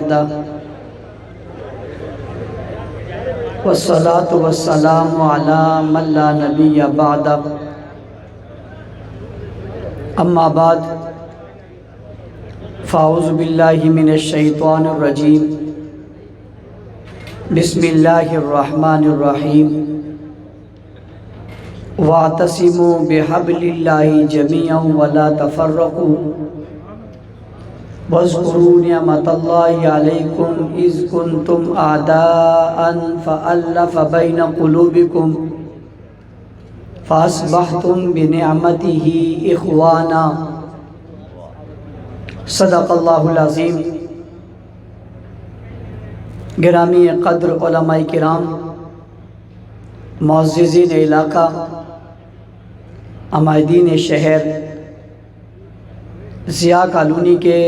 وحدہ والصلاة والسلام علی من لا نبی بعدہ اما بعد فاعوذ باللہ من الشیطان الرجیم بسم اللہ الرحمن الرحیم واعتصموا بحبل اللہ جميعا ولا تفرقوا واذکروا نعمت اللہ علیکم اذ کنتم اعداء فألف بین قلوبکم فاصبحتم بنعمتہ اخوانا صدق اللہ العظیم۔ گرامی قدر علماء کرام، معززین علاقہ، عمائدین شہر، ضیاء کالونی کے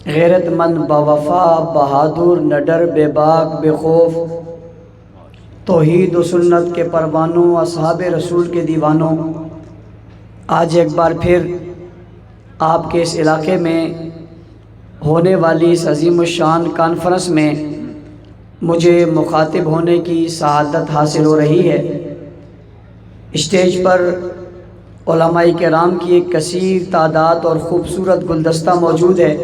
غیرت مند، باوفا، بہادر، نڈر، بے باک، بے خوف، توحید و سنت کے پروانوں، اصحاب رسول کے دیوانوں، آج ایک بار پھر آپ کے اس علاقے میں ہونے والی اس عظیم الشان کانفرنس میں مجھے مخاطب ہونے کی سعادت حاصل ہو رہی ہے۔ اسٹیج پر علماء کرام کی ایک کثیر تعداد اور خوبصورت گلدستہ موجود ہے،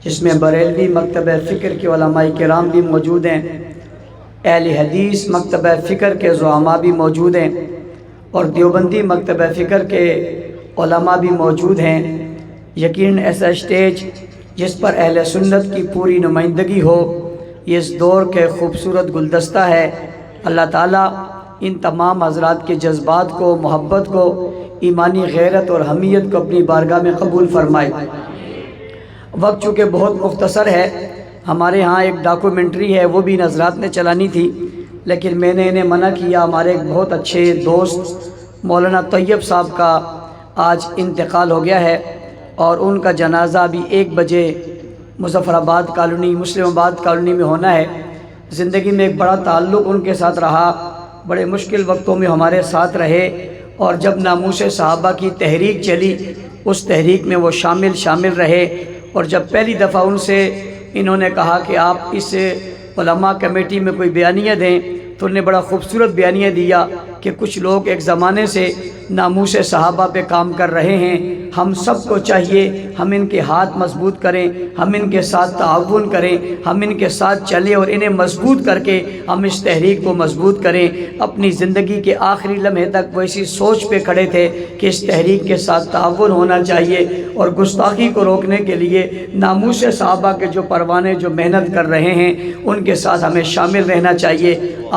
جس میں بریلوی مکتبہ فکر کے علماء کرام بھی موجود ہیں، اہل حدیث مکتبہ فکر کے زعماء بھی موجود ہیں، اور دیوبندی مکتبہ فکر کے علماء بھی موجود ہیں۔ یقیناً ایسا اسٹیج جس پر اہل سنت کی پوری نمائندگی ہو، یہ اس دور کے خوبصورت گلدستہ ہے۔ اللہ تعالیٰ ان تمام حضرات کے جذبات کو، محبت کو، ایمانی غیرت اور حمیت کو اپنی بارگاہ میں قبول فرمائے۔ وقت چونکہ بہت مختصر ہے، ہمارے ہاں ایک ڈاکومنٹری ہے، وہ بھی ان حضرات نے چلانی تھی، لیکن میں نے انہیں منع کیا۔ ہمارے ایک بہت اچھے دوست مولانا طیب صاحب کا آج انتقال ہو گیا ہے، اور ان کا جنازہ بھی 1 بجے مظفر آباد کالونی، مسلم آباد کالونی میں ہونا ہے۔ زندگی میں ایک بڑا تعلق ان کے ساتھ رہا، بڑے مشکل وقتوں میں ہمارے ساتھ رہے، اور جب ناموس صحابہ کی تحریک چلی، اس تحریک میں وہ شامل رہے، اور جب پہلی دفعہ ان سے انہوں نے کہا کہ آپ اس علماء کمیٹی میں کوئی بیانیہ دیں، تو انہوں نے بڑا خوبصورت بیانیہ دیا کہ کچھ لوگ ایک زمانے سے ناموس صحابہ پہ کام کر رہے ہیں، ہم سب کو چاہیے ہم ان کے ہاتھ مضبوط کریں، ہم ان کے ساتھ تعاون کریں، ہم ان کے ساتھ چلیں، اور انہیں مضبوط کر کے ہم اس تحریک کو مضبوط کریں۔ اپنی زندگی کے آخری لمحے تک وہ اسی سوچ پہ کھڑے تھے کہ اس تحریک کے ساتھ تعاون ہونا چاہیے، اور گستاخی کو روکنے کے لیے ناموس صحابہ کے جو پروانے جو محنت کر رہے ہیں ان کے ساتھ ہمیں شامل رہنا چاہیے۔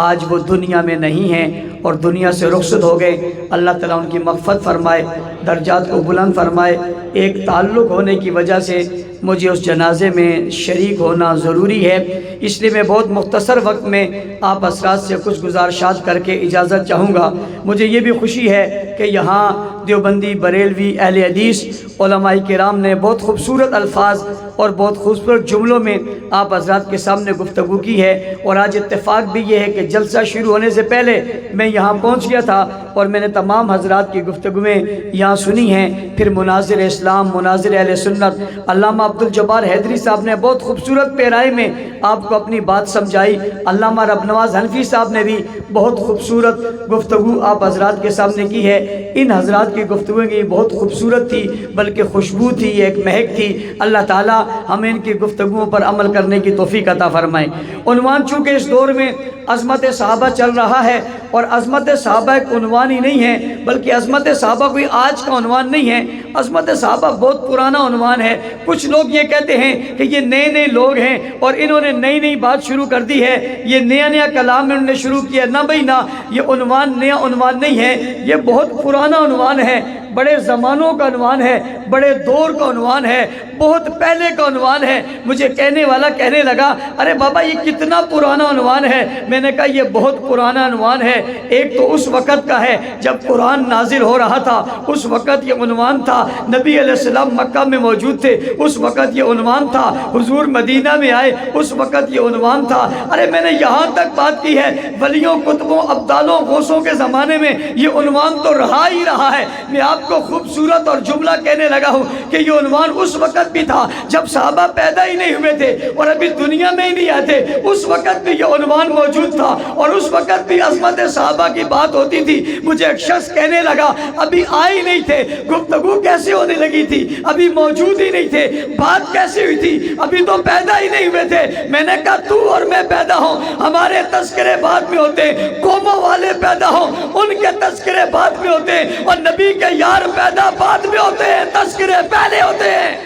آج وہ دنیا میں نہیں ہیں اور دنیا سے رخصت ہو گئے، اللہ تعالیٰ ان کی مغفرت فرمائے، درجات کو بلند فرمائے۔ ایک تعلق ہونے کی وجہ سے مجھے اس جنازے میں شریک ہونا ضروری ہے، اس لیے میں بہت مختصر وقت میں آپ حضرات سے کچھ گزارشات کر کے اجازت چاہوں گا۔ مجھے یہ بھی خوشی ہے کہ یہاں دیوبندی، بریلوی، اہل حدیث علماء کرام نے بہت خوبصورت الفاظ اور بہت خوبصورت جملوں میں آپ حضرات کے سامنے گفتگو کی ہے، اور آج اتفاق بھی یہ ہے کہ جلسہ شروع ہونے سے پہلے میں یہاں پہنچ گیا تھا اور میں نے تمام حضرات کی گفتگویں یہاں سنی ہیں۔ پھر مناظر اسلام، مناظر اہل سنت، علامہ عبدالجبار حیدری صاحب نے بہت خوبصورت پیرائی میں آپ کو اپنی بات سمجھائی، علامہ رب نواز حنفی صاحب نے بھی بہت خوبصورت گفتگو آپ حضرات کے سامنے کی ہے۔ ان حضرات کی گفتگویں کی بہت خوبصورت تھی، بلکہ خوشبو تھی، ایک مہک تھی۔ اللہ تعالیٰ ہمیں ان کی گفتگوؤں پر عمل کرنے کی توفیق عطا فرمائے۔ عنوان چونکہ اس دور میں عظمت صحابہ چل رہا ہے، اور عظمت صحابہ ایک عنوان ہی نہیں ہے، بلکہ عظمت صحابہ کوئی آج کا عنوان نہیں ہے، عظمت صحابہ بہت پرانا عنوان ہے۔ کچھ لوگ یہ کہتے ہیں کہ یہ نئے لوگ ہیں اور انہوں نے نئی بات شروع کر دی ہے، یہ نیا کلام انہوں نے شروع کیا۔ نہ بھائی نہ، یہ عنوان نیا عنوان نہیں ہے، یہ بہت پرانا عنوان ہے، بڑے زمانوں کا عنوان ہے، بڑے دور کا عنوان ہے، بہت پہلے کا عنوان ہے۔ مجھے کہنے والا کہنے لگا، ارے بابا یہ کتنا پرانا عنوان ہے؟ میں نے کہا یہ بہت پرانا عنوان ہے۔ ایک تو اس وقت کا ہے جب قرآن نازل ہو رہا تھا، اس وقت یہ عنوان تھا۔ نبی علیہ السلام مکہ میں موجود تھے، اس وقت یہ عنوان تھا۔ حضور مدینہ میں آئے، اس وقت یہ عنوان تھا۔ ارے میں نے یہاں تک بات کی ہے، ولیوں، کتبوں، ابدالوں، غوثوں کے زمانے میں یہ عنوان تو رہا ہی رہا ہے۔ میں آپ آپ کو خوبصورت اور جملہ کہنے لگا ہوں کہ یہ عنوان اس وقت بھی تھا جب صحابہ پیدا ہی نہیں ہوئے تھے اور ابھی دنیا میں ہی نہیں آئے تھے، اس وقت بھی یہ عنوان موجود تھا اور اس وقت بھی عظمت صحابہ کی بات ہوتی تھی۔ مجھے ایک شخص کہنے لگا ابھی آئے ہی نہیں تھے، گفتگو کیسے ہونے لگی تھی؟ ابھی موجود ہی نہیں تھے، بات کیسے ہوئی تھی؟ ابھی تو پیدا ہی نہیں ہوئے تھے۔ میں نے کہا تو اور میں پیدا ہوں، ہمارے تذکرے بعد میں ہوتے ہیں، قوموں والے پیدا ہوں ان کے تذکرے بعد میں ہوتے ہیں، اور نبی کے یار پیدا بعد میں ہوتے ہیں، تذکرے پہلے ہوتے ہیں۔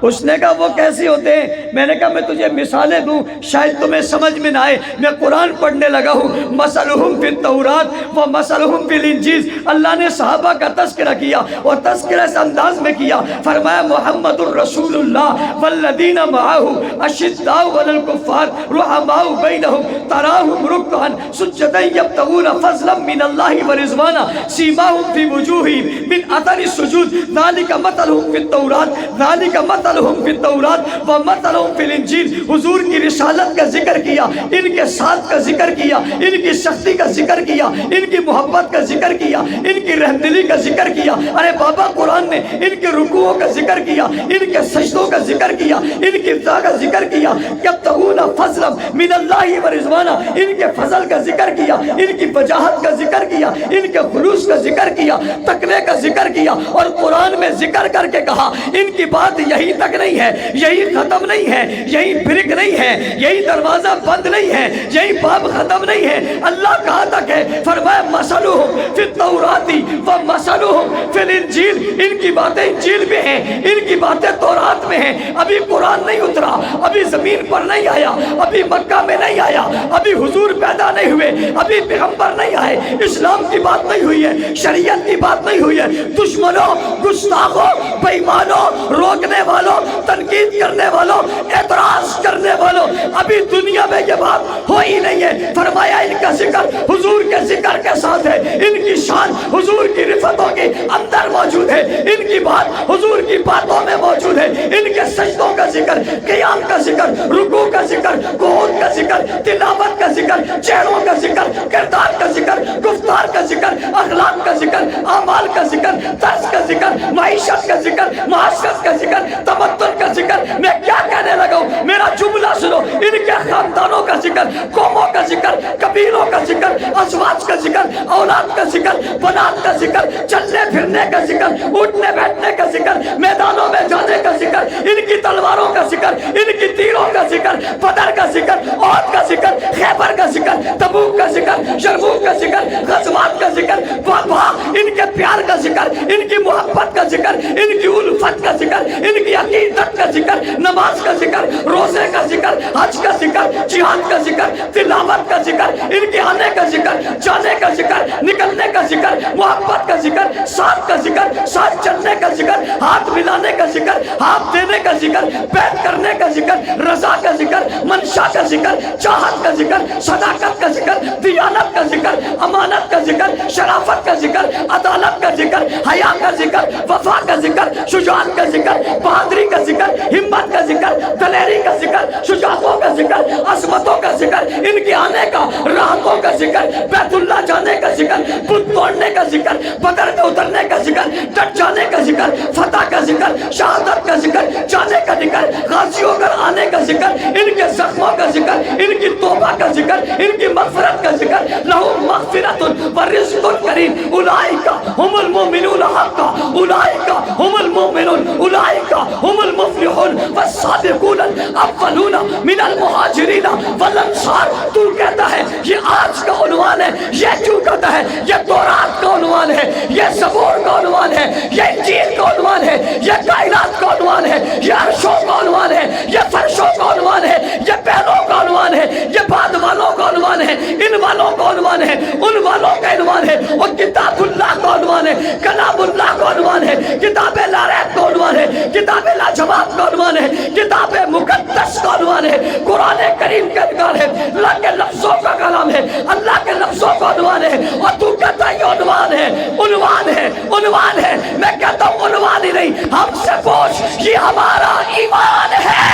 اس نے کہا وہ کیسے ہوتے ہیں؟ میں نے کہا میں تجھے مثالیں دوں شاید تمہیں سمجھ میں نہ آئے۔ میں قرآن پڑھنے لگا ہوں، مثلہم فی التورات و مثلہم فی الانجیل۔ اللہ نے صحابہ کا تذکرہ کیا اور تذکرہ اس انداز میں کیا، فرمایا محمد الرسول اللہ والذین معہ اشداء علی الکفار رحماء بینہم تراہم رکعا سجدا یبتغون فضلا من اللہ ورضوانا سیماہم فی وجوہہم من اثر السجود ذالک مثلہم فی التورات ذالک مثلہم فی التورات ومثلہم فی الانجیل۔ حضور کی رسالت کا ذکر کیا، ان کے ساتھ کا ذکر کیا، ان کی سختی کا ذکر کیا، ان کی محبت کا ذکر کیا، ان کی رحمدلی کا ذکر کیا۔ ارے بابا قرآن نے ان کے رکوعوں کا ذکر کیا، ان کے سجدوں کا ذکر کیا، ان کی ابتغاء کا ذکر کیا، یبتغون فضلا من اللہ ورضوانا، ان کے فضل کا ذکر کیا، ان کی وجاہت کا ذکر کیا، ان کے خلوص کا ذکر کیا، تقوی کا ذکر کیا، اور قرآن میں ذکر کر کے کہا ان کی بات یہی تک نہیں ہے، یہی ختم نہیں ہے، یہی بریک نہیں ہے، یہی دروازہ بند نہیں ہے، یہی باب ختم نہیں ہے، اللہ کہاں تک ہے؟ فرمایا مثلہم فی التورات و مثلہم فی الانجیل۔ ان کی باتیں انجیل میں ہیں، ان کی باتیں تورات میں ہیں۔ ابھی قرآن نہیں اترا، ابھی زمین پر نہیں آیا، ابھی مکہ میں نہیں آیا، ابھی حضور پیدا نہیں ہوئے، ابھی پیغمبر نہیں آئے، اسلام کی بات نہیں ہوئی ہے، شریعت کی بات نہیں ہوئی ہے۔ دشمنوں، گستاخوں، بے ایمانوں، روکنے والوں، تنقید کرنے والوں، اعتراض کرنے والوں، ابھی دنیا میں یہ بات ہو ہی نہیں ہے۔ فرمایا ان کا ذکر حضور کے ذکر کے ساتھ ہے، ان کی شان حضور کی رفتوں کے اندر موجود ہے، ان کی بات حضور کی باتوں میں موجود ہے، ان کے سجدوں کا ذکر، قیام کا ذکر، رکوع کا ذکر، قعود کا ذکر، تلاوت کا ذکر، چہروں کا ذکر، کردار کا ذکر، گفتار کا ذکر، اخلاق کا ذکر، اعمال کا ذکر، طرز کا ذکر، معیشت کا ذکر، معاشرت کا ذکر، تمدن کا ذکر۔ میں کیا کہنے لگا ہوں؟ میرا جملہ سنو، ان کے خاندانوں کا ذکر، قوموں کا ذکر، قبیلوں کا ذکر، ازواج کا ذکر، اولاد کا ذکر، بنات کا ذکر، چلنے پھرنے کا ذکر، اٹھنے بیٹھنے کا ذکر، میدانوں میں جانے کا ذکر، ان کی تلواروں کا ذکر، ان کی تیروں کا ذکر، بدر کا ذکر، احد کا ذکر، خیبر کا ذکر، تبوک کا ذکر، یرموک کا ذکر، غزوات کا ذکر، وبا، ان کے پیار کا ذکر، ان کی محبت کا ذکر، ان کی الفت کا ذکر، ان کی عقیدت کا ذکر، نماز کا ذکر، روزے کا ذکر، حج کا ذکر، جہاد کا ذکر، تلاوت کا ذکر، ان کے آنے کا ذکر، جانے کا ذکر، نکلنے کا ذکر، محبت کا ذکر، ساتھ کا ذکر، ساتھ چلنے کا ذکر، ہاتھ ملانے کا ذکر، ہاتھ دینے کا ذکر، بیعت کرنے کا ذکر، رضا کا ذکر، منشا کا ذکر، چاہت کا ذکر، صداقت کا ذکر، دیانت کا ذکر، امانت کا ذکر، شرافت کا ذکر، عدالت کا ذکر، حیا کا ذکر، وفا کا ذکر، شجاعت کا ذکر، بہادری کا ذکر، ہمت کا ذکر، دلیری کا ذکر، شجاعتوں کا ذکر، عظمتوں کا ذکر، ان کے آنے کا، راحتوں کا ذکر، بیت اللہ جانے کا ذکر، بت توڑنے کا ذکر، بدر میں اترنے کا ذکر، ڈٹ جانے کا ذکر، فتح کا ذکر، شہادت کا ذکر، جانے کا ذکر، غازی ہو کر آنے کا ذکر، ان کے زخموں کا ذکر، ان کی توبہ کا ذکر، ان کی مغفرت کا ذکر، لہم مغفرۃ ورزق کریم اولئک هم المؤمنون حقا اولئک هم المؤمنون اولئک هم المفلحون والسابقون الاولون من المہاجرین والانصار۔ تو کہتا ہے یہ آج کا عنوان ہے، یہ کیوں کہتا ہے؟ یہ تورات کا عنوان ہے، یہ زبور کا عنوان ہے، یہ انجیل کا عنوان ہے، یہ کائنات کا عنوان ہے، یہ عرشوں کا عنوان ہے، یہ فرشوں کا عنوان ہے، یہ پہلوں کا عنوان ہے، یہ بعد والوں کا عنوان ہے، ان والوں کا عنوان ہے، ان والوں کا عنوان ہے، اور کتاب اللہ کا عنوان ہے، کلام اللہ کا عنوان ہے، کتاب لا ریب کا عنوان ہے، کتاب لا جواب کا عنوان ہے، کتاب مقدس کا عنوان ہے، قرآن کریم کا عنوان ہے، اللہ کے لفظوں کا کلام ہے، اللہ کے لفظوں کا عنوان ہے، اور تو کہتا ہے یہ عنوان ہے، عنوان ہے، عنوان ہے۔ میں کہتا ہوں عنوان ہی نہیں، ہم سے پوچھ یہ ہمارا ایمان ہے۔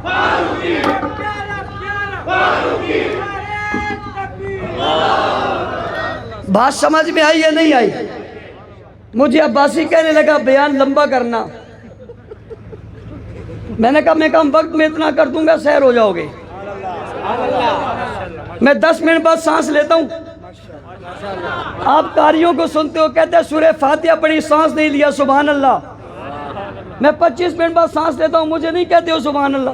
فاروقی بات سمجھ میں آئی یا نہیں آئی؟ مجھے عباسی کہنے لگا بیان لمبا کرنا. میں نے کہا میں کم وقت میں اتنا کر دوں گا سیر ہو جاؤ گے. میں 10 منٹ بعد سانس لیتا ہوں. آپ قاریوں کو سنتے ہو کہتے ہیں سورہ فاتحہ پڑھی سانس نہیں لیا، سبحان اللہ. میں 25 منٹ بعد سانس لیتا ہوں، مجھے نہیں کہتے ہو سبحان اللہ.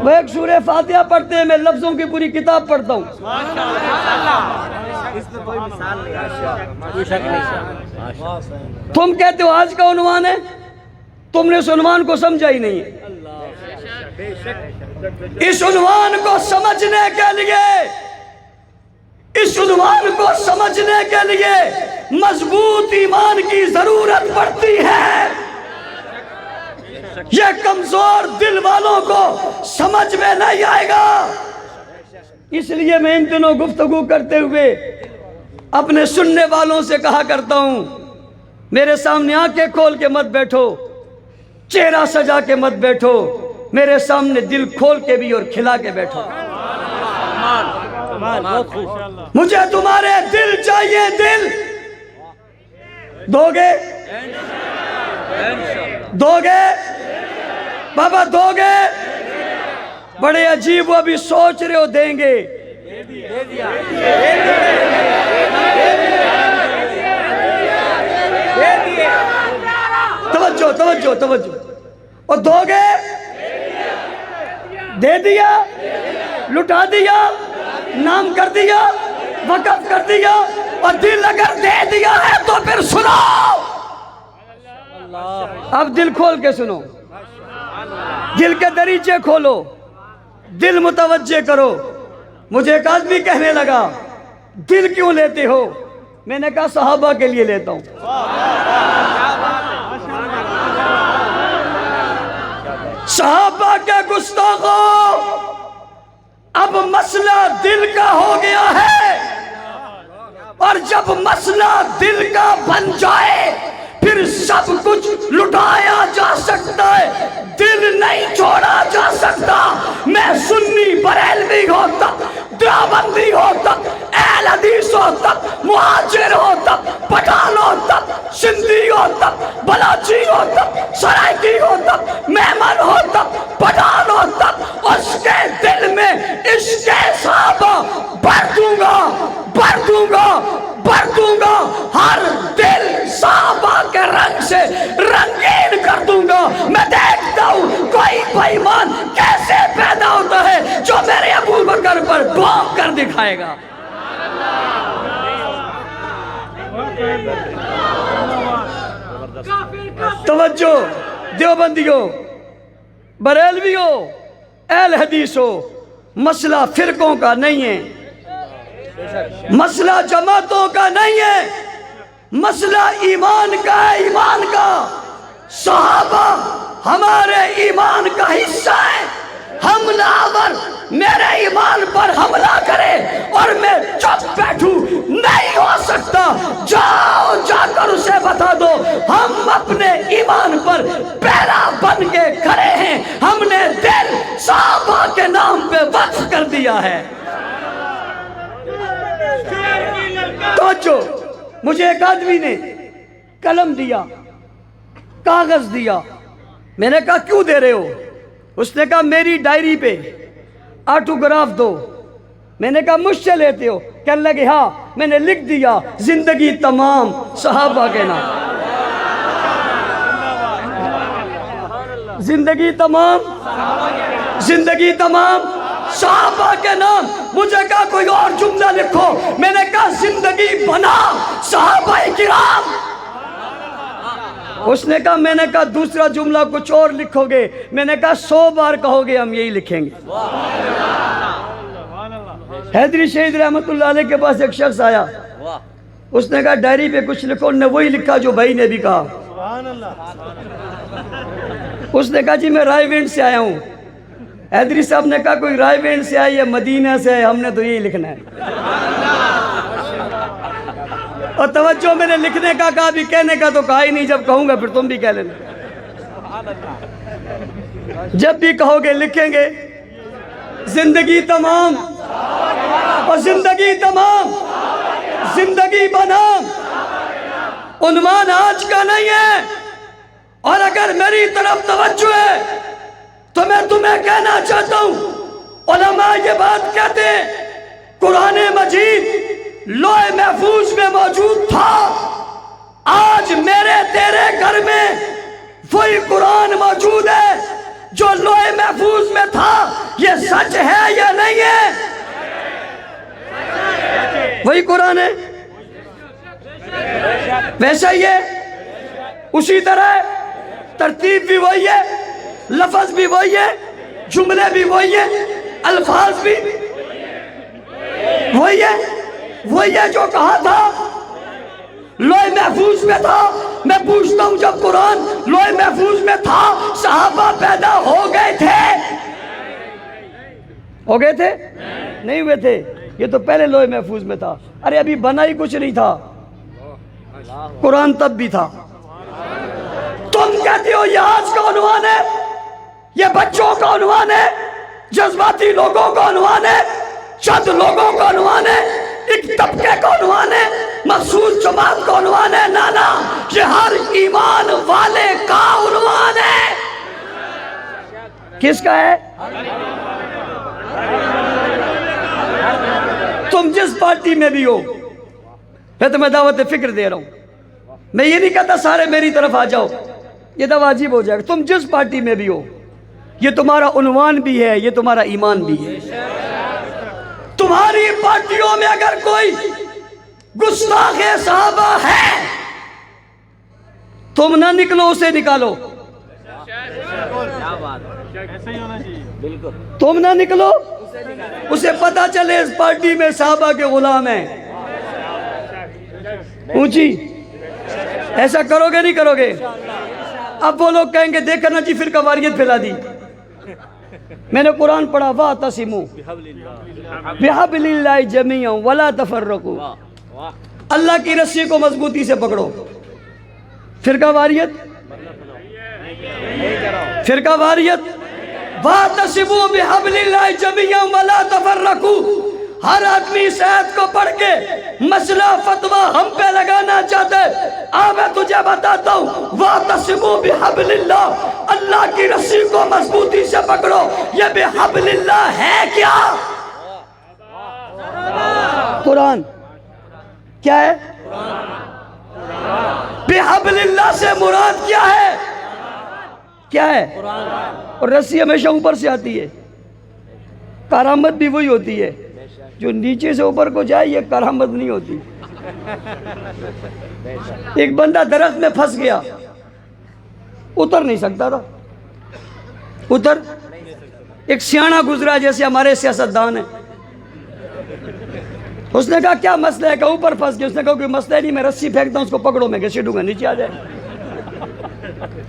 وہ ایک سورہ فاتحہ پڑھتے ہیں، میں لفظوں کی پوری کتاب پڑھتا ہوں. تم کہتے ہو آج کا عنوان ہے، تم نے اس عنوان کو سمجھا ہی نہیں ہے. اس عنوان کو سمجھنے کے لیے، اس عنوان کو سمجھنے کے لیے مضبوط ایمان کی ضرورت پڑتی ہے. یہ کمزور دل والوں کو سمجھ میں نہیں آئے گا. اس لیے میں ان دنوں گفتگو کرتے ہوئے اپنے سننے والوں سے کہا کرتا ہوں، میرے سامنے آنکھیں کھول کے مت بیٹھو، چہرہ سجا کے مت بیٹھو، میرے سامنے دل کھول کے بھی اور کھلا کے بیٹھو. مجھے تمہارے دل چاہیے. دل دو گے؟ دو گے بابا؟ دو گے؟ بڑے عجیب، وہ ابھی سوچ رہے ہو دیں گے. توجہ توجہ توجہ. اور دو گے؟ دے دیا، لٹا دیا، نام کر دیا، وقف کر دیا. اور دل اگر دے دیا ہے تو پھر سنو. اب دل کھول کے سنو، دل کے دریچے کھولو، دل متوجہ کرو. مجھے ایک آدمی کہنے لگا دل کیوں لیتے ہو؟ میں نے کہا صحابہ کے لیے لیتا ہوں. صحابہ کے گستاخوں، اب مسئلہ دل کا ہو گیا ہے، اور جب مسئلہ دل کا بن جائے پھر سب کچھ لٹایا جا سکتا ہے، دل نہیں چھوڑا جا سکتا. میں سنی بریلوی ہو تک، دیوبندی ہو تک، اہل حدیث ہو تک، مہاجر ہو تک، پٹھان ہو تک، سندھی ہو تک، بلاچی ہو تک، سرائکی ہو تک، مہمن ہو تک، پٹھان ہو تک، اس کے دل میں عشق صحابہ بھر دوں گا، بھر دوں گا، بھر دوں گا. ہر دل صحابہ کے رنگ سے رنگین کر دوں گا. میں دیکھتا ہوں کوئی بے ایمان کیسے پیدا ہوتا ہے جو میرے ابو بکر پر بوم کر دکھائے گا. توجہ دیوبندیوں، بریلویوں، اہل حدیث ہو، مسئلہ فرقوں کا نہیں ہے، مسئلہ جماعتوں کا نہیں ہے، مسئلہ ایمان کا ہے. ایمان کا صحابہ ہمارے ایمان کا حصہ ہے. حملہ آور میرے ایمان پر حملہ کرے اور میں چپ بیٹھوں، نہیں ہو سکتا. جاؤ جا کر اسے بتا دو ہم اپنے ایمان پر پیرا بن کے کھڑے ہیں. ہم نے دل صحابہ کے نام پہ وقف کر دیا ہے. توجہ، مجھے ایک آدمی نے قلم دیا، کاغذ دیا. میں نے کہا کیوں دے رہے ہو؟ اس نے کہا میری ڈائری پہ آٹوگراف دو. میں نے کہا مجھ سے لیتے ہو؟ کہنے لگے ہاں. میں نے لکھ دیا زندگی تمام صحابہ کے نام. زندگی تمام، زندگی تمام صحابہ کے نام. مجھے کہا کوئی اور جملہ لکھو. میں نے کہا زندگی بنا صحابہ کرام. اس نے کہا، میں نے کہا دوسرا جملہ کچھ اور لکھو گے. میں نے کہا 100 بار کہو گے ہم یہی لکھیں گے. حیدری شہید رحمت اللہ علیہ کے پاس ایک شخص آیا، اس نے کہا ڈائری پہ کچھ لکھو. انہوں نے وہی لکھا جو بھائی نے بھی کہا. اس نے کہا جی میں رائے وینڈ سے آیا ہوں. حیدری صاحب نے کہا کوئی رائے وینڈ سے آئی ہے، مدینہ سے آئے، ہم نے تو یہی لکھنا ہے. اور توجہ، میں نے لکھنے کا کہا، بھی کہنے کا تو کہا ہی نہیں. جب کہوں گا پھر تم بھی کہہ لینا. جب بھی کہو گے لکھیں گے. زندگی تمام اور زندگی تمام زندگی بنام عنوان آج کا نہیں ہے. اور اگر میری طرف توجہ ہے تو میں تمہیں کہنا چاہتا ہوں، علماء یہ بات کہتے ہیں قرآن مجید لوح محفوظ میں موجود تھا. آج میرے تیرے گھر میں وہی قرآن موجود ہے جو لوح محفوظ میں تھا. یہ سچ ہے یا نہیں ہے؟ وہی قرآن ہے، ویسا ہی ہے، اسی طرح ترتیب بھی وہی ہے، لفظ بھی وہی ہے، جملے بھی وہی ہیں، الفاظ بھی وہی ہے. وہی ہے جو کہا تھا لوح محفوظ میں تھا. میں پوچھتا ہوں جب قرآن لوح محفوظ میں تھا صحابہ پیدا ہو گئے تھے؟ ہو گئے تھے؟ نہیں ہوئے تھے. یہ تو پہلے لوح محفوظ میں تھا. ارے ابھی بنا ہی کچھ نہیں تھا، قرآن تب بھی تھا. تم کہتے ہو یہ آج کا عنوان ہے، یہ بچوں کا عنوان ہے، جذباتی لوگوں کا عنوان ہے، چند لوگوں کا عنوان ہے، ایک طبقے کا عنوان ہے، مخصوص جماعت کا عنوان ہے. نانا، یہ ہر ایمان والے کا عنوان ہے. کس کا ہے؟ تم جس پارٹی میں بھی ہو، میں تمہیں دعوت فکر دے رہا ہوں. میں یہ نہیں کہتا سارے میری طرف آ جاؤ، یہ تو واجب ہو جائے گا. تم جس پارٹی میں بھی ہو، یہ تمہارا عنوان بھی ہے، یہ تمہارا ایمان بھی ہے. تمہاری پارٹیوں میں اگر کوئی گستاخ صحابہ ہے، تم نہ نکلو، اسے نکالو. تم نہ نکلو، اسے پتا چلے اس پارٹی میں صحابہ کے غلام ہیں. اونچی ایسا کرو گے نہیں کرو گے؟ اب وہ لوگ کہیں گے دیکھا نا جی فرقہ واریت پھیلا دی. میں نے قرآن پڑھا، وَاعْتَصِمُوا بِحَبْلِ اللَّهِ جَمِيعًا وَلَا تَفَرَّقُوا. اللہ کی رسی کو مضبوطی سے پکڑو. فرقہ واریت، فرقہ واریت، وَاعْتَصِمُوا بِحَبْلِ اللَّهِ جَمِيعًا وَلَا تَفَرَّقُوا. ہر آدمی اس آیت کو پڑھ کے مسئلہ فتویٰ ہم پہ لگانا چاہتا ہے. میں تجھے بتاتا ہوں، وَاعْتَصِمُوا بِحَبْلِ اللَّهِ، اللہ کی رسی کو مضبوطی سے پکڑو. یہ بِحَبْلِ اللَّهِ ہے کیا؟ قرآن. کیا ہے؟ بِحَبْلِ اللَّهِ سے مراد کیا ہے؟ کیا ہے؟ اور رسی ہمیشہ اوپر سے آتی ہے. کرامت بھی وہی ہوتی ہے، جو نیچے سے اوپر کو جائے یہ کرامت نہیں ہوتی. ایک بندہ درخت میں پھنس گیا، اتر نہیں سکتا تھا. اتر ایک سیاںا گزرا جیسے ہمارے سیاستدان ہیں. اس نے کہا کیا مسئلہ ہے؟ کہ اوپر پھنس گیا. اس نے کہا کوئی مسئلہ نہیں، میں رسی پھینکتا ہوں، اس کو پکڑو، میں گھسیٹوں گا، نیچے آ جائے.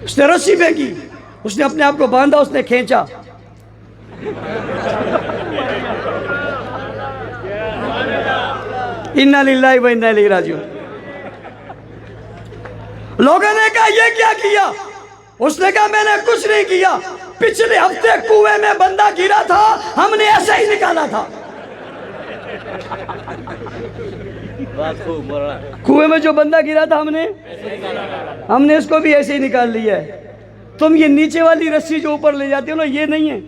اس نے رسی پھینکی، اس نے اپنے آپ کو باندھا، اس نے کھینچا. اِنَّا لِلَّهِ وَإِنَّا إِلَيْهِ رَاجِعُونَ. لوگوں نے کہا یہ کیا کیا؟ اس نے کہا میں نے کچھ نہیں کیا، پچھلے ہفتے کنویں میں بندہ گرا تھا، ہم نے ایسے ہی نکالا تھا. کنویں میں جو بندہ گرا تھا ہم نے اس کو بھی ایسے ہی نکال لیا ہے. تم یہ نیچے والی رسی جو اوپر لے جاتے ہو نا، یہ نہیں ہے،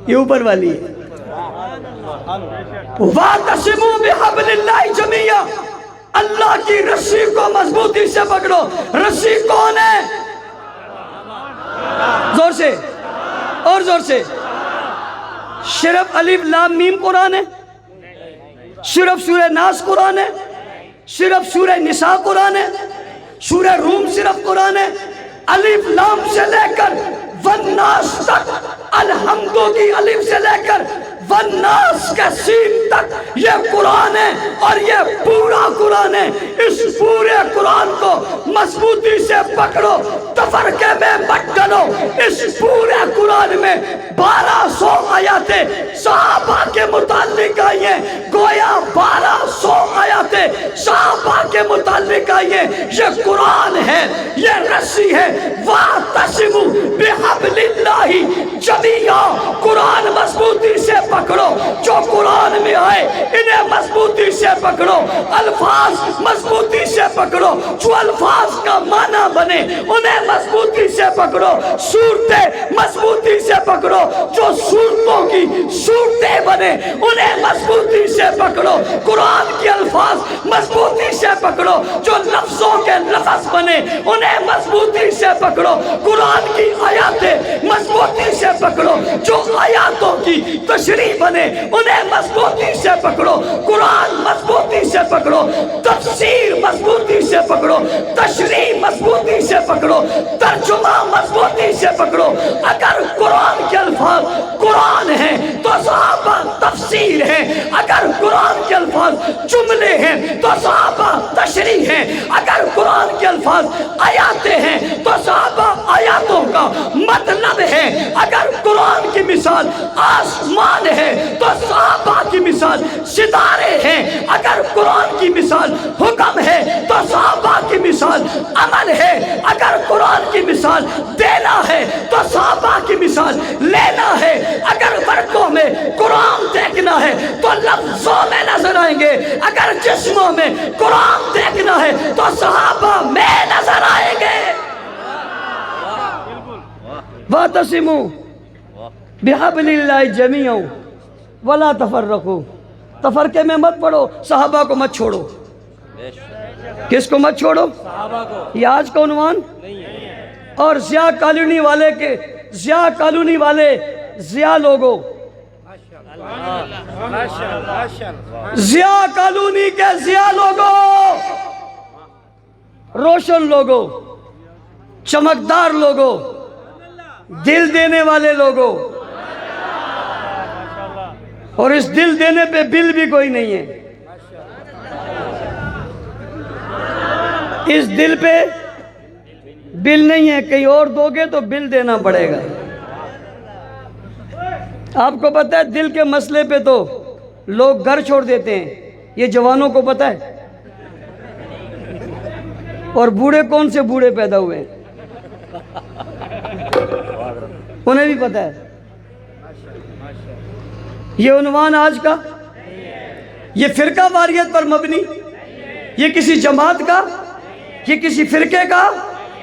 یہ اوپر والی ہے. وَاعْتَصِمُوا بِحَبْلِ اللَّهِ جَمِيعًا، اللہ کی رسی کو مضبوطی سے پکڑو. رسی کون ہے؟ زور سے اور زور سے. صرف الف لام میم قرآن ہے؟ صرف سورہ ناس قرآن ہے؟ صرف سورہ نساء قرآن ہے؟ سورہ روم صرف قرآن ہے؟ الف لام سے لے کر والناس تک، الحمد کی الف سے لے کر والناس کے سین تک یہ قرآن ہے، اور یہ پورا قرآن ہے. اس پورے قرآن کو مضبوطی سے پکڑو، تفرقے میں مت ڈلو. اس پورے قرآن میں 1200 آیاتیں صحابہ کے متعلق آئی ہیں. گویا 1200 آیاتیں صحابہ کے متعلق آئی ہیں. یہ قرآن ہے، یہ رسی ہے. وَاعْتَصِمُوا بِحَبْلِ اللَّهِ جَمِيعًا، قرآن مضبوط پکڑو، الفاظ مضبوطی سے پکڑو، جو الفاظ کا معنی بنے انہیں مضبوطی سے پکڑو، صورتیں مضبوطی سے پکڑو، جو صورتوں کی صورتیں بنے انہیں مضبوطی سے پکڑو، قرآن کے الفاظ مضبوطی سے پکڑو، جو لفظوں کے لفظ بنے انہیں مضبوطی سے پکڑو، قرآن کی آیاتیں مضبوطی سے پکڑو، جو آیاتوں کی تشریح بنے انہیں مضبوطی سے پکڑو، قرآن مضبوطی سے پکڑو، تفسیر مضبوطی سے پکڑو، تشریح مضبوطی سے پکڑو، ترجمہ مضبوطی سے پکڑو۔ اگر قرآن کے الفاظ قرآن ہیں تو صحابہ تفسیر ہیں، اگر قرآن کے الفاظ جملے ہیں تو صحابہ تشریح ہیں، اگر قرآن کے الفاظ آیاتیں ہیں تو صحابہ آیاتوں کا مطلب ہے، اگر قرآن کی مثال آسمان ہے تو صحابہ کی مثال ستارے ہیں، اگر قرآن کی مثال حکم ہے تو صحابہ کی مثال عمل ہے، اگر قرآن کی مثال دینا ہے تو صحابہ کی مثال لینا ہے، اگر ورقوں میں قرآن دیکھنا ہے تو لفظوں میں نظر آئیں گے، اگر جسموں میں قرآن دیکھنا ہے تو صحابہ میں نظر آئیں گے۔ وَاعْتَصِمُوا بِحَبْلِ اللَّهِ جَمِيعًا وَلَا تَفَرَّقُوا، تفرقے میں مت پڑو، صحابہ کو مت چھوڑو۔ کس کو مت چھوڑو؟ صحابہ کو۔ یہ آج کا عنوان اور ضیاء کالونی والے کے ضیاء کالونی والے ضیاء لوگوں، ضیاء کالونی کے ضیاء لوگوں، روشن لوگوں، چمکدار لوگوں، دل دینے والے لوگوں، اور اس دل دینے پہ بل بھی کوئی نہیں ہے، اس دل پہ بل نہیں ہے، کہیں اور دو گے تو بل دینا پڑے گا۔ آپ کو پتہ ہے دل کے مسئلے پہ تو لوگ گھر چھوڑ دیتے ہیں، یہ جوانوں کو پتہ ہے، اور بوڑھے کون سے بوڑھے پیدا ہوئے ہیں انہیں بھی پتہ ہے۔ یہ عنوان آج کا، یہ فرقہ واریت پر مبنی، یہ کسی جماعت کا، یہ کسی فرقے کا،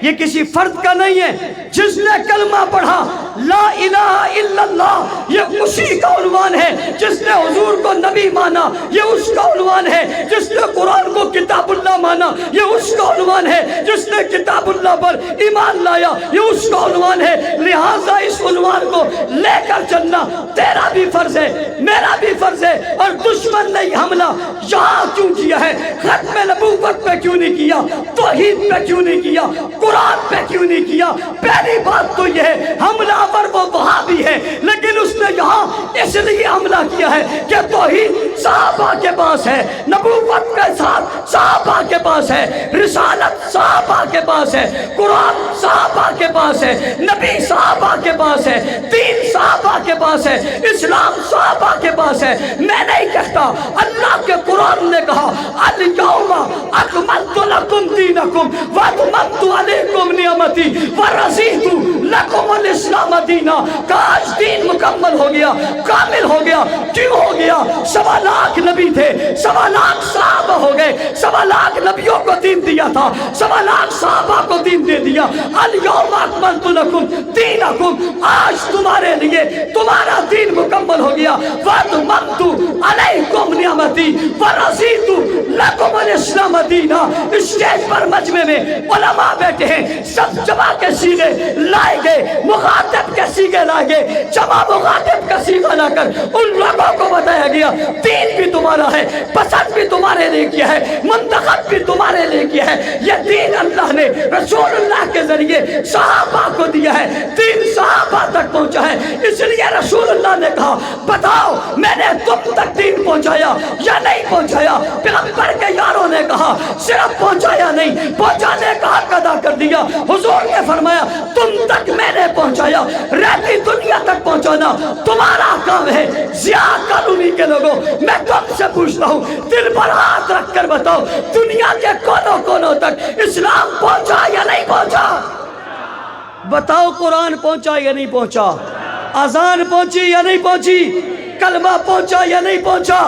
یہ کسی فرد کا نہیں ہے۔ جس نے کلمہ پڑھا لا الہ الا اللہ، یہ اسی کا عنوان ہے۔ جس نے حضور کو نبی مانا یہ اس کا عنوان ہے۔ جس نے قرآن کو کتاب اللہ مانا یہ اس کا عنوان ہے۔ جس نے کتاب اللہ پر ایمان لایا یہ اس کا عنوان ہے۔ لہٰذا اس عنوان کو لے کر چلنا تیرا بھی فرض ہے، میرا بھی فرض ہے۔ اور دشمن نے یہ حملہ یہاں کیوں کیا ہے؟ ختم نبوت پہ کیوں نہیں کیا؟ توحید پہ کیوں نہیں کیا؟ قرآن پہ کیوں نہیں کیا؟ پہلی بات تو یہ ہے حملہ آور وہ وہاں بھی ہے، لیکن اس نے یہاں اس لیے حملہ کیا ہے کہ توحید صحابہ کے پاس ہے، نبوت کے ساتھ صحابہ کے پاس ہے، رسالت صحابہ کے پاس ہے، قرآن صحابہ کے پاس ہے، نبی صحابہ کے پاس ہے، دین صحابہ کے پاس ہے، اسلام صحابہ کے پاس ہے۔ میں نہیں کہتا، اللہ کے قرآن نے کہا الیوم اکملت لکم دینکم واتممت علیکم نعمتی ورضیت لکم الاسلام دینا۔ کاش دین مکمل ہو گیا، کامل ہو گیا۔ کیوں ہو گیا؟ 1.25 نبی تھے، 1.25 صحابہ ہو گئے، 1.25 نبیوں کو دین دیا تھا، 1.25 صحابہ کو دین دے دیا۔ الیوم اکملت لکم دینکم، آج تمہارے لیے تمہارا دین مکمل ہو گیا۔ واتممت علیکم نعمتی ورضیت لکم الاسلام دینا۔ اسٹیج پر مجمع میں علماء بیٹھے ہیں، سب جمع کے سیغے لائے گئے، مخاطب کے سیغے لائے گئے، جمع مخاطب کا سیغہ لا کر ان لوگوں کو بتایا گیا دین بھی تمہارا ہے، پسند بھی تمہارے لئے کیا ہے، منتخب بھی تمہارے لئے کیا ہے۔ یہ دین اللہ نے رسول اللہ کے ذریعے صحابہ کو دیا ہے، دین صحابہ تک پہنچا ہے۔ اس لیے رسول اللہ نے کہا بتاؤ میں نے تم تک دین پہنچایا یا نہیں پہنچایا؟ پیغمبر کے یاروں نے کہا صرف پہنچایا نہیں، پہنچانے کا حق ادا کر دیا۔ حضور نے فرمایا تم تک میں نے پہنچایا، رہتی دنیا تک پہنچانا تمہارا کام ہے۔ ضیاء کالونی کے لوگوں میں تم سے پوچھتا ہوں، دل پر ہاتھ رکھ کر بتاؤ دنیا کے کونوں کونوں تک اسلام پہنچا یا نہیں پہنچا؟ بتاؤ قرآن پہنچا یا نہیں پہنچا؟ اذان پہنچی یا نہیں پہنچی؟ کلمہ پہنچا یا نہیں پہنچا؟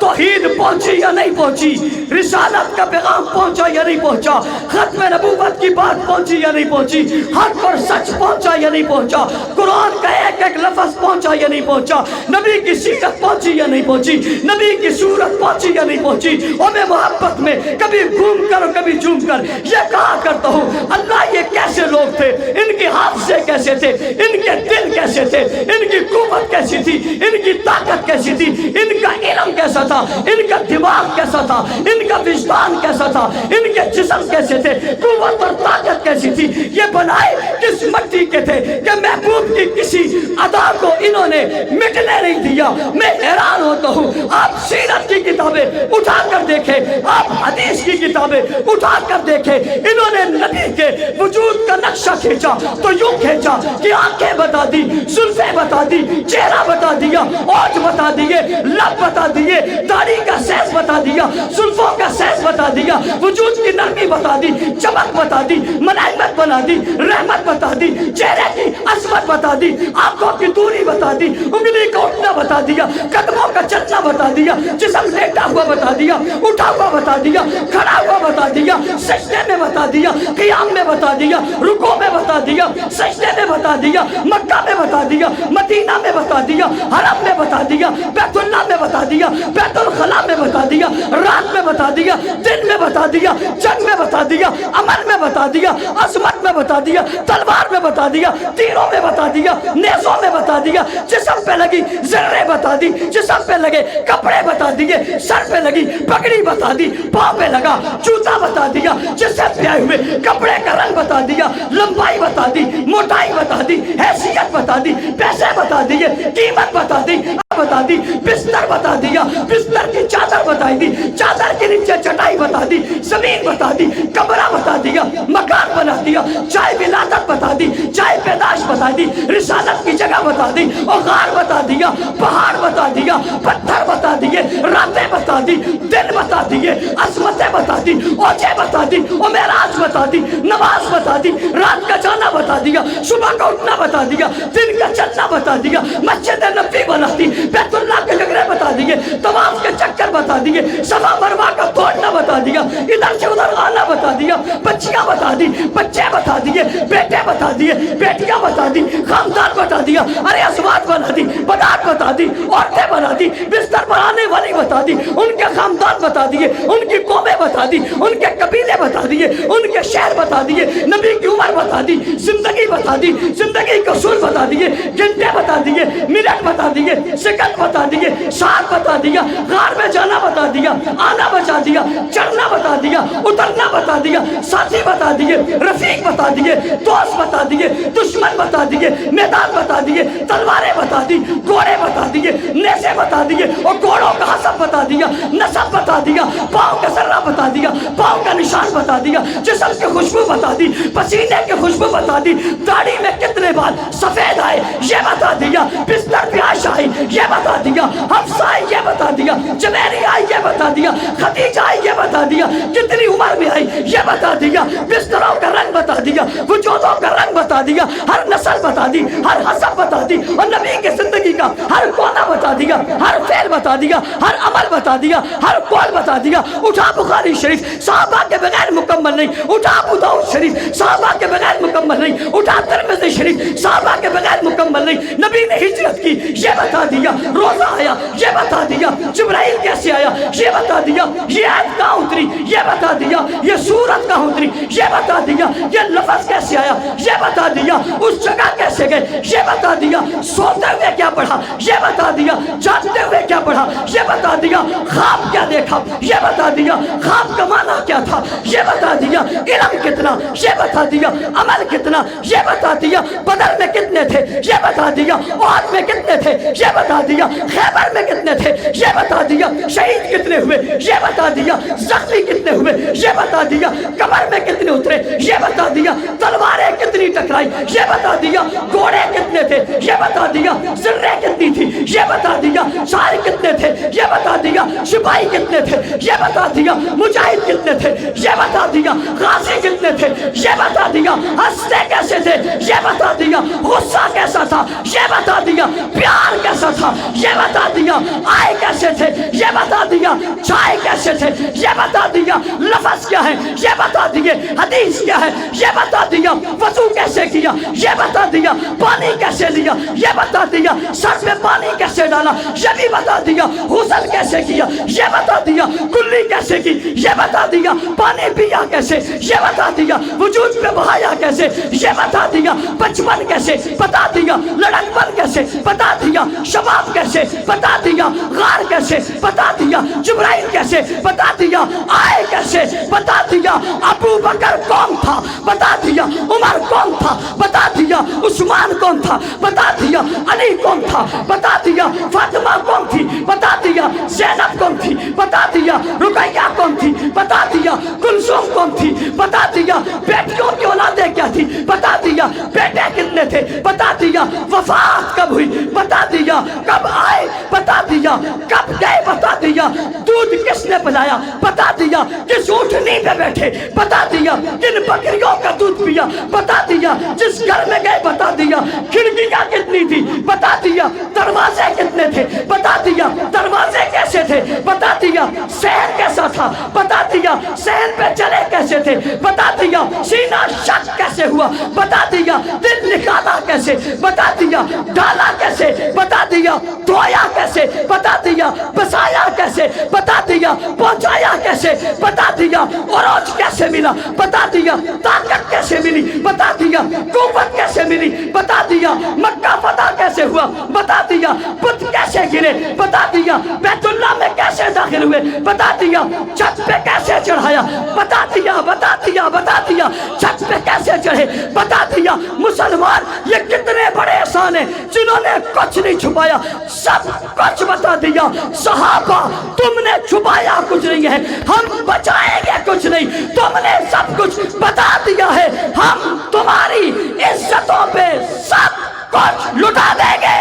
توحید پہنچی یا نہیں پہنچی؟ رسالت کا پیغام پہنچا یا نہیں پہنچا؟ ختم نبوت کی بات پہنچی یا نہیں پہنچی؟ حق اور سچ پہنچا یا نہیں پہنچا؟ قرآن کا ایک ایک لفظ پہنچا یا نہیں پہنچا؟ نبی کی سیرت پہنچی یا نہیں پہنچی؟ نبی کی صورت پہنچی یا نہیں پہنچی؟ اور میں محبت میں کبھی گھوم کر اور کبھی جھوم کر یہ کہا کرتا ہوں، اللہ یہ کیسے لوگ تھے، ان کے حادثے کیسے تھے، ان کے دل کیسے تھے، ان کی قوت کیسی تھی، ان کی طاقت کیسی تھی، ان کا علم کیسا تھا، ان کا دماغ کیسا تھا، ان کا وجدان کیسا تھا، ان کے جسم کیسے تھے، قوت اور طاقت کیسی تھی، یہ بنائے کس مٹی کے تھے کہ محبوب کی کسی ادا کو انہوں نے مٹنے نہیں دیا۔ میں حیران ہوتا ہوں، آپ سیرت کی کتابیں اٹھا کر دیکھیں، آپ حدیث کی کتابیں اٹھا کر دیکھیں، انہوں نے نبی کے وجود کا نقشہ کھینچا تو یوں کھینچا کہ آنکھیں بتا دی، زلفیں بتا دی، چہرہ بتا دیا، اوج بتا دیے، لب بتا دیے، داڑھی کا سیز بتا دیا، زلفوں کا سیز بتا دیا، وجود کی نرمی بتا دی، چمک بتا دی، ملائمت بنا دی، رحمت بتا دی، چہرے کی عظمت بتا دی، آنکھوں کی دوری بتا دی، انگلی کا اٹھنا بتا دیا، قدموں کا چلنا بتا دیا، جسم لیٹا ہوا بتا دیا، اٹھا ہوا بتا دیا، کھڑا ہوا بتا دیا، سجدے میں بتا دیا، قیام میں بتا دیا، رکوع میں بتا دیا، سجدے میں بتا دیا، مکہ میں بتا دیا، مدینہ میں بتا دیا، حرم میں بتا دیا، بیت اللہ میں بتا دیا، بیت الخلاء میں بتا دیا، رات میں بتا دیا، دن میں بتا دیا، جنگ میں بتا دیا، عمل میں بتا دیا، عظمت میں بتا دیا، تلوار میں بتا دیا، تیروں میں بتا دیا، نیزوں میں بتا دیا، جسم پہ لگی ذرے بتا دی، جسم پہ لگے کپڑے بتا دیے، سر پہ لگی پگڑی بتا دی، پاؤں پہ لگا جوتا بتا دیا، جسم پہ آئے ہوئے کپڑے کا رنگ بتا دیا، لمبائی بتا دی، موٹائی بتا دی، حیثیت بتا دی، پیسے بتا دیے، قیمت بتا دی، بتا دی، بستر بتا دیا، بستر کی چادر بتائی دی، چادر کے نیچے چٹائی بتا دی، زمین بتا دی، کمرہ بتا دیا، مکان بنا دیا، چائے ولادت بتا دی، چائے پیدائش بتا دی، رسالت کی جگہ بتا دی، اور غار بتا دیا، پہاڑ بتا دیا، پتھر بتا دیے، راتیں بتا دی، دن بتا دیے، عظمتیں بتا دی، اوجے بتا دی، اور معراج بتا دی، نماز بتا دی، رات کا جانا بتا دیا، صبح کا اٹھنا بتا دیا، دن کا چلنا بتا دیا، مسجد نبوی بنا دی، بیت اللہ کے جگرے بتا دیے، طواف کے چکر بتا دیے، صفا مروہ کا توڑنا بتا دیا، ادھر سے ادھر آنا بتا دیا، بچیاں بتا دی، بچے بتا دیے، بیٹے بتا دیے، بیٹیاں بتا دی، خاندان بتا دیا، ارے ازواج بنا دی، بنات بتا دی، عورتیں بنا دی، بستر بنانے والی بتا دی، ان کے خاندان بتا دیے، ان کی قومیں بتا دی، ان کے قبیلے بتا دیے، ان کے شہر بتا دیے، نبی کی عمر بتا دی، زندگی بتا دی، زندگی کے اصول بتا دیے، گھنٹے بتا دیے، منٹ بتا دیے، سیکنڈ بتا دیے، ساتھ بتا دیا، غار میں جانا بتا دیا، آنا بتا دیا، چڑھنا بتا دیا، اترنا بتا دیا، ساتھی بتا دیے، رفیق بتا دیے، دوست بتا دیے، دشمن بتا دیے، میدان بتا دیے، تلواریں بتا دی، گھوڑے بتا دیے، نیزے بتا دیے، اور گھوڑوں کا حسب بتا دیا، نسب بتا دیا، پاؤں کا ذرہ بتا دیا، پاؤں کا نشان بتا دیا، جسم کی خوشبو بتا دی، پسینے کی خوشبو بتا دی، داڑھی میں کتنے بال سفید آئے یہ بتا دیا، بستر پہ عائشہ آئی یہ بتا دیا، حفصہ آئی یہ بتا دیا، جبیری آئی یہ بتا دیا، خدیجہ آئی یہ بتا دیا، کتنی عمر میں آئی یہ بتا دیا، بستروں کا رنگ بتا دیا، وجودوں کا رنگ بتا دیا، ہر نسل بتا دی، ہر حسب بتا دی، اور نبی کی زندگی کا ہر کونا بتا دیا، ہر فعل بتا دیا، ہر عمل بتا دیا، ہر قول بتا دیا۔ اٹھا بخاری شریف صحابہ کے بغیر مکمل نہیں، اٹھا ابو داؤد شریف صحابہ کے بغیر مکمل نہیں، اٹھا ترمذی شریف صحابہ کے بغیر مکمل نہیں۔ نبی نے ہجرت کی یہ بتا دیا، روزہ آیا یہ بتا دیا، جبرائیل کیسے آیا یہ بتا دیا، یہ آیت کہاں اتری یہ بتا دیا، یہ سورت کہاں اتری یہ بتا دیا، یہ لفظ کیسے آیا یہ بتا دیا، اس جگہ کیسے گئے یہ بتا دیا، سوتے ہوئے کیا پڑھا یہ بتا دیا، جاگتے ہوئے کیا پڑھا یہ بتا دیا، خواب کیا دیکھا یہ بتا دیا، خواب کا معنی کیا تھا یہ بتا دیا، علم کتنا یہ بتا دیا، عمل کتنا یہ بتا دیا، بدر میں کتنے تھے یہ بتا دیا، احد میں کتنے تھے یہ بتا دیا، خیبر میں کتنے تھے یہ بتا دیا، شہید کتنے ہوئے یہ بتا دیا، زخمی کتنے ہوئے یہ بتا دیا، قبر میں کتنے اترے یہ بتا دیا، تلواریں کتنی ٹکرائی یہ بتا دیا، گھوڑے کتنے تھے یہ بتا دیا، ذرے کتنی تھی یہ بتا دیا، انصار کتنے تھے یہ بتا دیا، سپاہی کتنے تھے یہ بتا دیا، مجاہد کتنے تھے یہ بتا دیا، غازی کتنے تھے یہ بتا دیا، ہنستے کیسے تھے یہ بتا دیا، غصہ کیسا تھا یہ بتا دیا، پیار کیسا تھا یہ بتا دیا، آئے کیسے تھے یہ بتا دیا، چھائے کیسے تھے یہ بتا دیا، لفظ کیا ہے یہ بتا دیے، حدیث کیا ہے یہ بتا دیا، وضو کیسے کیا یہ بتا دیا، پانی کیسے لیا یہ بتا دیا، سر میں پانی کیسے ڈالا یہ بھی بتا دیا، غسل کیسے کیا یہ بتا دیا، کلی کیسے کی یہ بتا دیا، پانی پیا کیسے یہ بتا دیا، وجود پہ بہایا کیسے یہ بتا دیا، بچپن کیسے بتا دیا، لڑکپن کیسے بتا دیا، شباب کیسے بتا دیا، غار کیسے بتا دیا، جبرائیل کیسے بتا دیا، آئے کیسے بتا دیا، ابو بکر کون تھا بتا دیا، عمر کون تھا بتا دیا، عثمان کون تھا بتا دیا، علی کون تھا بتا دیا، فاطمہ کون تھی بتا دیا، زینب کون تھی بتا دیا، رقیہ کون تھی بتا دیا، کلثوم کون تھی بتا دیا، بیٹیوں کی اولادیں کیا تھی بتا دیا، بیٹے کتنے تھے بتا دیا، وفات کب ہوئی بتا دیا، کب آئے بتا دیا، کب گئے بتا دیا، دودھ کس نے پلایا بتا دیا، کس اونٹنی پہ بیٹھے بتا دیا، کن بکریوں کا دودھ پیا بتا دیا، جس گھر میں گئے بتا دیا، کھڑکیاں کتنی تھی بتا دیا، دروازے کتنے تھے بتا دیا، دروازے کیسے تھے بتا دیا، صحن کیسا تھا بتا دیا، صحن پہ چلے کیسے تھے بتا دیا، سینہ شک کیسے ہوا بتا دیا، دل نکالا کیسے بتا دیا، ڈالا کیسے بتا دیا، دھویا کیسے بتا دیا، بسایا کیسے بتا دیا، پہنچایا کیسے بتا دیا، عروج کیسے ملا بتا دیا، طاقت کیسے ملی بتا دیا، قوت کیسے ملی بتا دیا، مکہ فتح کیسے ہوا بتا دیا، بت کیسے گرے بتا دیا، بیت اللہ میں کیسے داخل ہوئے بتا دیا، چھت پہ کیسے چڑھایا بتا دیا، بتا دیا، بتا دیا، چھت پہ کیسے چڑھے بتا دیا، مسلمان یہ کتنے بڑے احسان ہیں جنہوں نے کچھ نہیں چھپایا، سب کچھ بتا دیا، صحابہ تم نے چھپایا کچھ نہیں ہے، ہم بچائیں گے کچھ نہیں، تم نے سب کچھ بتا دیا ہے، ہم تمہاری عزتوں پہ سب کچھ لٹا دیں گے۔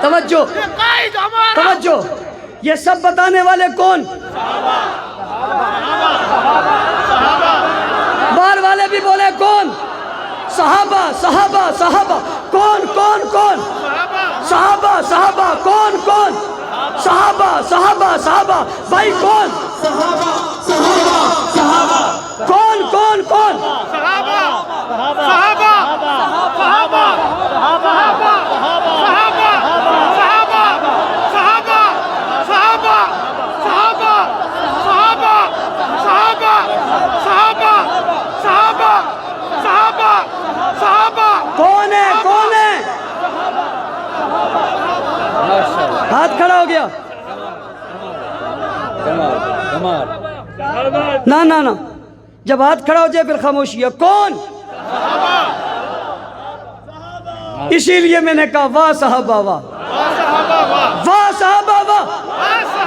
توجہ توجہ، یہ سب بتانے والے کون؟ بار والے بھی بولے کون؟ صحابہ صحابہ صحابہ، کون کون کون؟ صحابہ صحابہ، کون کون؟ صحابہ صحابہ صحابہ، بھائی کون؟ کون کون کون؟ صحابہ صحابہ صحابہ صحابہ کون ہے کون ہے؟ ہاتھ کھڑا ہو گیا؟ نا نا نا، جب ہاتھ کھڑا ہو جائے پھر خاموشی ہے۔ کون؟ اسی لیے میں نے کہا واہ صحابہ واہ، واہ صحابہ واہ،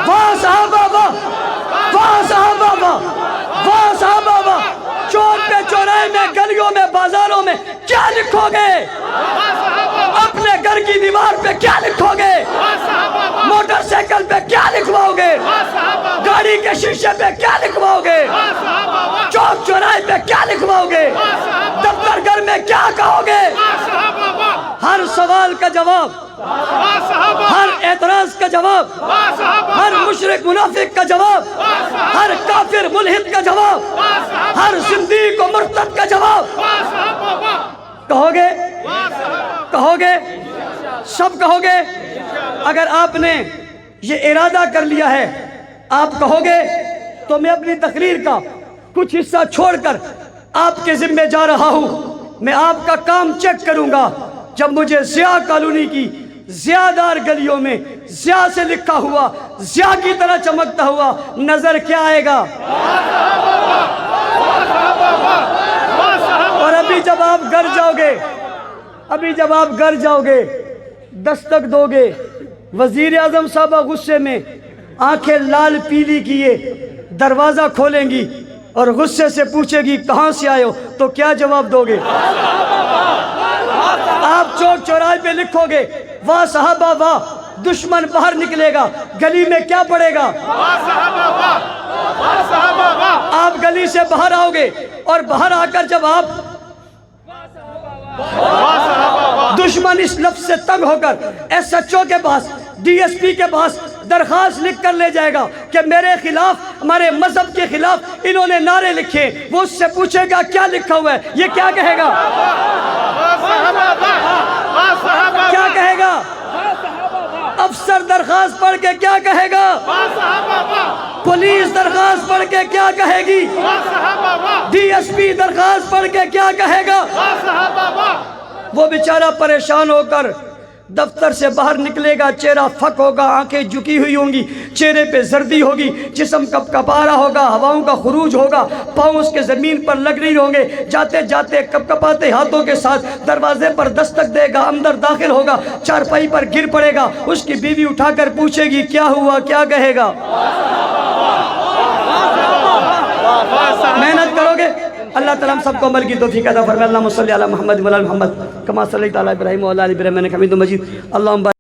واہ صحابہ واہ، واہ صحابہ واہ، واہ صحابہ واہ۔ چوک پہ چوراہے میں گلیوں میں بازاروں میں کیا لکھو گے؟ اپنے گھر کی دیوار پہ کیا لکھو گے؟ موٹر سائیکل پہ کیا لکھواؤ گے؟ گاڑی کے شیشے پہ کیا لکھواؤ گے؟ چوک چوراہے پہ کیا لکھواؤ گے؟ دفتر گھر میں کیا کہو گے؟ ہر سوال کا جواب، ہر اعتراض کا جواب، ہر مشرک منافق کا جواب، ہر کافر ملحد کا جواب، ہر زندیق و مرتد کا جواب کہو گے؟ کہو گے؟ سب کہو گے؟ اگر آپ نے یہ ارادہ کر لیا ہے آپ کہو گے تو میں اپنی تقریر کا کچھ حصہ چھوڑ کر آپ کے ذمہ جا رہا ہوں۔ میں آپ کا کام چیک کروں گا، جب مجھے ضیاء کالونی کی ضیاء دار گلیوں میں ضیاء سے لکھا ہوا ضیاء کی طرح چمکتا ہوا نظر کیا آئے گا؟ اور ابھی جب آپ گھر جاؤ گے، ابھی جب آپ گھر جاؤ گے، دستک دو گے، وزیر اعظم صاحبہ غصے میں آنکھیں لال پیلی کیے دروازہ کھولیں گی اور غصے سے پوچھے گی کہاں سے آئے ہو، تو کیا جواب دو گے؟ آپ چوک چوراہے پہ لکھو گے واہ صحابہ واہ، دشمن باہر نکلے گا، گلی میں کیا پڑے گا؟ آپ گلی سے باہر آؤ گے اور باہر آ کر جب آپ دشمن اس لفظ سے تنگ ہو کر ایس ایچ او کے پاس، ڈی ایس پی کے پاس درخواست لکھ کر لے جائے گا کہ میرے خلاف، ہمارے مذہب کے خلاف انہوں نے نعرے لکھے، وہ اس سے پوچھے گا کیا لکھا ہوا ہے، یہ کیا کہے گا؟ کیا کہے گا؟ افسر درخواست پڑھ کے کیا کہے گا؟ پولیس درخواست پڑھ کے کیا کہے گی؟ ڈی ایس پی درخواست پڑھ کے کیا کہے گا؟ وہ بیچارہ پریشان ہو کر دفتر سے باہر نکلے گا، چہرہ پھک ہوگا، آنکھیں جھکی ہوئی ہوں گی، چہرے پہ زردی ہوگی، جسم کپ کپا رہا ہوگا، ہواؤں کا خروج ہوگا، پاؤں اس کے زمین پر لگ نہیں ہوں گے، جاتے جاتے کپ کپاتے ہاتھوں کے ساتھ دروازے پر دستک دے گا، اندر داخل ہوگا، چارپائی پر گر پڑے گا، اس کی بیوی اٹھا کر پوچھے گی کیا ہوا، کیا کہے گا؟ محنت کرو گے، اللہ تعالیٰ ہم سب کو عمل کی توفیق عطا فرمائے۔ اللہم صلی علی محمد و علی محمد کما صلیت علی ابراہیم و علی آل ابراہیم انک حمید مجید۔ اللہم